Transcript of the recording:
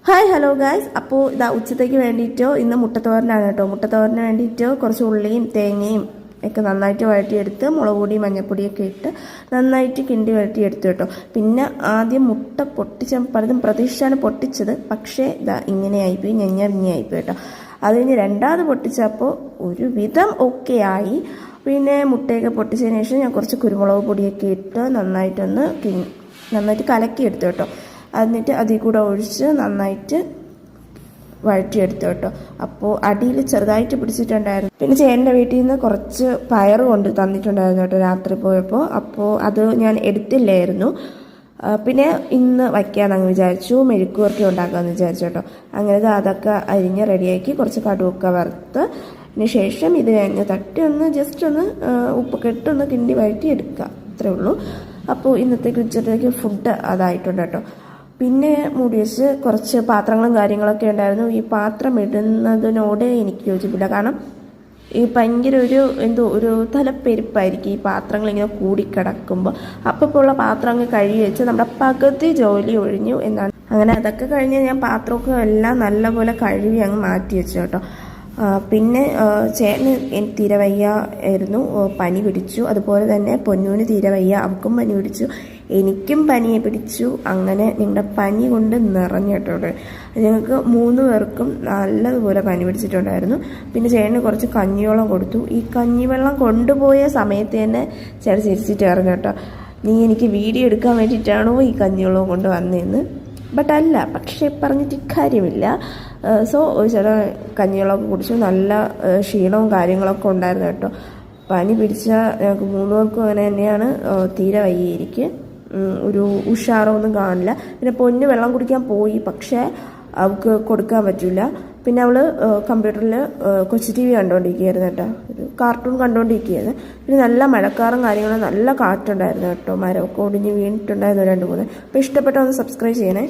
Hi hello guys. അപ്പോൾ ഇതാ ഉച്ചത്തേക്ക് വേണ്ടിയിട്ടോ ഇന്ന് മുട്ടത്തോരനാണ് കേട്ടോ. മുട്ടത്തോരന് വേണ്ടിയിട്ട് കുറച്ച് ഉള്ളിയും തേങ്ങയും ഒക്കെ നന്നായിട്ട് വഴറ്റിയെടുത്ത് മുളക് പൊടി മഞ്ഞൾപ്പൊടിയൊക്കെ ഇട്ട് നന്നായിട്ട് കിണ്ടി വഴറ്റിയെടുത്തു കേട്ടോ. പിന്നെ ആദ്യം മുട്ട പലതും പ്രതീക്ഷിച്ചാണ് പൊട്ടിച്ചത്, പക്ഷേ ഇതാ ഇങ്ങനെയായിപ്പോയി, ഞെഞ്ഞായിപ്പോയി കേട്ടോ. അത് കഴിഞ്ഞ് രണ്ടാമത് പൊട്ടിച്ചപ്പോൾ ഒരു വിധം ഓക്കെ ആയി. പിന്നെ മുട്ടയൊക്കെ പൊട്ടിച്ചതിന് ശേഷം ഞാൻ കുറച്ച് കുരുമുളക് പൊടിയൊക്കെ ഇട്ട് നന്നായിട്ട് കലക്കിയെടുത്തു കേട്ടോ. എന്നിട്ട് അതിൽ കൂടെ ഒഴിച്ച് നന്നായിട്ട് വഴറ്റിയെടുത്തു കേട്ടോ. അപ്പോൾ അടിയിൽ ചെറുതായിട്ട് പിടിച്ചിട്ടുണ്ടായിരുന്നു. പിന്നെ ചേട്ടൻ്റെ വീട്ടിൽ നിന്ന് കുറച്ച് പയറ് കൊണ്ട് തന്നിട്ടുണ്ടായിരുന്നു കേട്ടോ രാത്രി പോയപ്പോൾ. അപ്പോൾ അത് ഞാൻ എടുത്തില്ലായിരുന്നു. പിന്നെ ഇന്ന് വയ്ക്കാമെന്നങ്ങ് വിചാരിച്ചു, മെഴുക്കുവരട്ടി ഉണ്ടാക്കാമെന്ന് വിചാരിച്ചു കേട്ടോ. അങ്ങനെ അതൊക്കെ അരിഞ്ഞ് റെഡിയാക്കി കുറച്ച് കടുവൊക്കെ വറുത്ത് ശേഷം ഇത് കഴിഞ്ഞ് തട്ടി ജസ്റ്റ് ഒന്ന് ഉപ്പൊക്കെ ഇട്ടൊന്ന് കിണ്ടി വഴറ്റി എടുക്കുക, അത്രേ ഉള്ളൂ. അപ്പോൾ ഇന്നത്തേക്ക് ഉച്ചത്തേക്ക് ഫുഡ് അതായിട്ടുണ്ട് കേട്ടോ. പിന്നെ മൂടി വെച്ച് കുറച്ച് പാത്രങ്ങളും കാര്യങ്ങളൊക്കെ ഉണ്ടായിരുന്നു. ഈ പാത്രം ഇടുന്നതിനോട് എനിക്ക് യോജിപ്പില്ല. കാരണം ഈ ഭയങ്കര ഒരു തലപ്പെരുപ്പായിരിക്കും ഈ പാത്രങ്ങൾ ഇങ്ങനെ കൂടിക്കിടക്കുമ്പോൾ. അപ്പോൾ ഉള്ള പാത്രം അങ്ങ് കഴുകി വെച്ച് നമ്മുടെ പകുതി ജോലി ഒഴിഞ്ഞു എന്നാണ്. അങ്ങനെ അതൊക്കെ കഴിഞ്ഞ് ഞാൻ പാത്രമൊക്കെ എല്ലാം നല്ലപോലെ കഴുകി അങ്ങ് മാറ്റി വെച്ചു കേട്ടോ. പിന്നെ ചേട്ടന് തീരെ വയ്യ ആയിരുന്നു, പനി പിടിച്ചു. അതുപോലെ തന്നെ പൊന്നൂന് തീരെ വയ്യ, അവൾക്കും പനി പിടിച്ചു, എനിക്കും പനിയെ പിടിച്ചു. അങ്ങനെ ഞങ്ങളുടെ പനി കൊണ്ട് നിറഞ്ഞിട്ടുണ്ട്. ഞങ്ങൾക്ക് 3 പേർക്കും നല്ലതുപോലെ പനി പിടിച്ചിട്ടുണ്ടായിരുന്നു. പിന്നെ ചേട്ടന് കുറച്ച് കഞ്ഞിവെള്ളം കൊടുത്തു. ഈ കഞ്ഞിവെള്ളം കൊണ്ടുപോയ സമയത്ത് തന്നെ ചേട്ടൻ ചിരിച്ചിട്ട് പറഞ്ഞു കേട്ടോ, നീ എനിക്ക് വീഡിയോ എടുക്കാൻ വേണ്ടിയിട്ടാണോ ഈ കഞ്ഞിവെള്ളം കൊണ്ട് വന്നതെന്ന്. ബട്ട് അല്ല, പക്ഷേ പറഞ്ഞിട്ട് കാര്യമില്ല. സോ ചില കഞ്ഞികളൊക്കെ കുടിച്ചു. നല്ല ക്ഷീണവും കാര്യങ്ങളൊക്കെ ഉണ്ടായിരുന്നു കേട്ടോ. പനി പിടിച്ച ഞങ്ങൾക്ക് 3 പേർക്കും അങ്ങനെ തന്നെയാണ്. തീരെ വയ്യായിരിക്കും, ഒരു ഉഷാറൊന്നും കാണില്ല. പിന്നെ പൊന്ന് വെള്ളം കുടിക്കാൻ പോയി, പക്ഷേ അവൾക്ക് കൊടുക്കാൻ പറ്റില്ല. പിന്നെ അവൾ കമ്പ്യൂട്ടറിൽ കൊച്ചു TV കണ്ടുകൊണ്ടിരിക്കുകയായിരുന്നു കേട്ടോ, ഒരു കാർട്ടൂൺ കണ്ടുകൊണ്ടിരിക്കുകയായിരുന്നു. പിന്നെ നല്ല മഴക്കാറും കാര്യങ്ങളും നല്ല കാറ്റുണ്ടായിരുന്നു കേട്ടോ. മരമൊക്കെ ഒടിഞ്ഞ് വീണിട്ടുണ്ടായിരുന്നു 2-3. അപ്പോൾ ഇഷ്ടപ്പെട്ട ഒന്ന് സബ്സ്ക്രൈബ് ചെയ്യണേ.